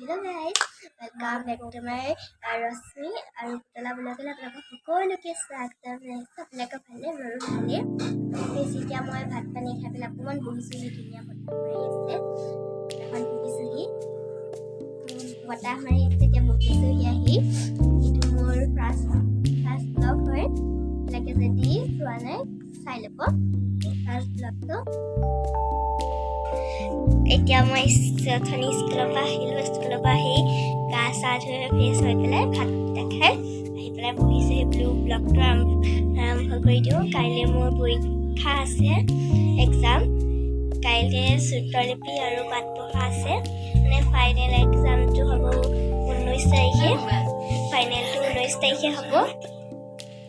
Hello guys, welcome back to my Rosmi আৰু পুতলা ব্লগলৈ আপোনালোকক সকলোকে স্বাগতম জনাইছোঁ। আপোনালোকে ভালে মোৰো ভালে। এতিয়া মই ভাত পানী খাই পেলাই অকণমান বহিছোঁহি, ধুনীয়া বতাহ মাৰি আছে। এখন বহিছোঁহি, বতাহ মাৰি আছে, এতিয়া বহিছোঁহি আহি। এইটো মোৰ ফাৰ্ষ্ট ব্লগ হয়। আপোনালোকে যদি চোৱা নাই চাই ল'ব ফাৰ্ষ্ট ব্লগটো। এতিয়া মই অথনি স্কুলৰ পৰা আহিলোঁ, স্কুলৰ পৰা আহি গা চা ধুই ফ্ৰেছ হৈ পেলাই ভাত খাই আহি পেলাই বহিছোঁ। সেই ব্লগটো আৰম্ভ কৰি দিওঁ। কাইলৈ মোৰ পৰীক্ষা আছে, এক্সাম। কাইলৈ চিত্ৰলিপি আৰু পাঠ পঢ়া আছে, মানে ফাইনেল এক্সামটো হ'ব 19 তাৰিখে। ফাইনেলটো 19 তাৰিখে হ'ব।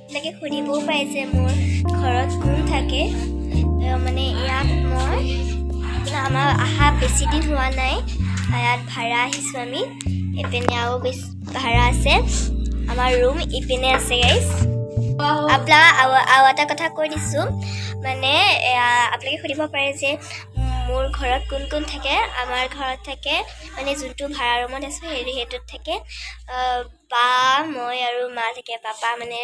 এনেকৈ সুধিবও পাৰে যে মোৰ ঘৰত কোন থাকে, মানে ইয়াত মই আমাৰ অহা বেছি দিন হোৱা নাই, ইয়াত ভাড়া আহিছোঁ আমি। এইপিনে আৰু বেছি ভাড়া আছে, আমাৰ ৰুম ইপিনে আছে গাইজ। আৰু এটা কথা কৈ দিছোঁ, মানে আপোনালোকে সুধিব পাৰে যে মোৰ ঘৰত কোন কোন থাকে। আমাৰ ঘৰত থাকে, মানে যোনটো ভাড়া ৰুমত আছোঁ সেইটোত থাকে বা মই আৰু মা থাকে। পাপা মানে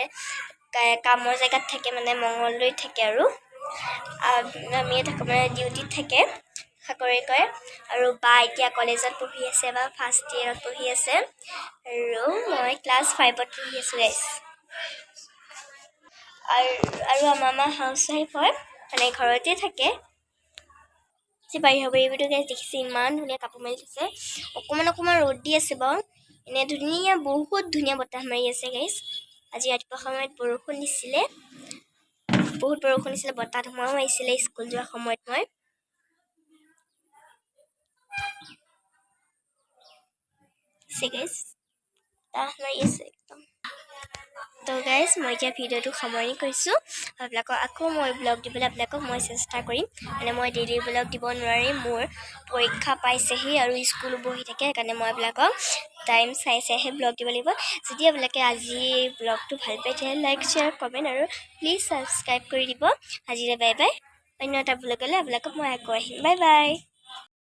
কামৰ জেগাত থাকে, মানে মঙলদৈত থাকে আৰু আমিয়ে থাকোঁ, মানে ডিউটিত থাকে, চাকৰি কৰে। আৰু বা এতিয়া কলেজত পঢ়ি আছে, বা ফাৰ্ষ্ট ইয়েৰত পঢ়ি আছে, আৰু মই ক্লাছ 5ত পঢ়ি আছোঁ গাইজ। আৰু আমাৰ মা হাউচ ৱাইফ হয়, মানে ঘৰতে থাকে। বাহিৰৰ পৰিৱেশটো গাইজ দেখিছে, ইমান ধুনীয়া কাপোৰ মেলি থৈছে। অকণমান ৰ'দ দি আছে বাৰু, এনেই ধুনীয়া, বহুত ধুনীয়া বতাহ মাৰি আছে গাইজ। আজি ৰাতিপুৱা সময়ত বৰষুণ দিছিলে, বহুত বৰষুণ দিছিলে, বতাহ ধুমুহাও মাৰিছিলে স্কুল যোৱাৰ সময়ত। মই তো গাইজ মই এতিয়া ভিডিঅ'টো সামৰণি কৰিছোঁ। আপোনালোকক আকৌ মই ব্লগ দিবলৈ মই চেষ্টা কৰিম। মানে মই ডেইলি ব্লগ দিব নোৱাৰিম, মোৰ পৰীক্ষা পাইছেহি আৰু স্কুলো বহি থাকে, সেইকাৰণে মই আপোনালোকক টাইম চাইহে ব্লগ দিব লাগিব। যদি আপোনালোকে আজি ব্লগটো ভাল পায় তেতিয়াহ'লে লাইক, শ্বেয়াৰ, কমেণ্ট আৰু প্লিজ ছাবস্ক্ৰাইব কৰি দিব। আজিলৈ বাই বাই। অন্য এটা ব্লগলৈ আপোনালোকক মই আকৌ আহিম। Bye bye.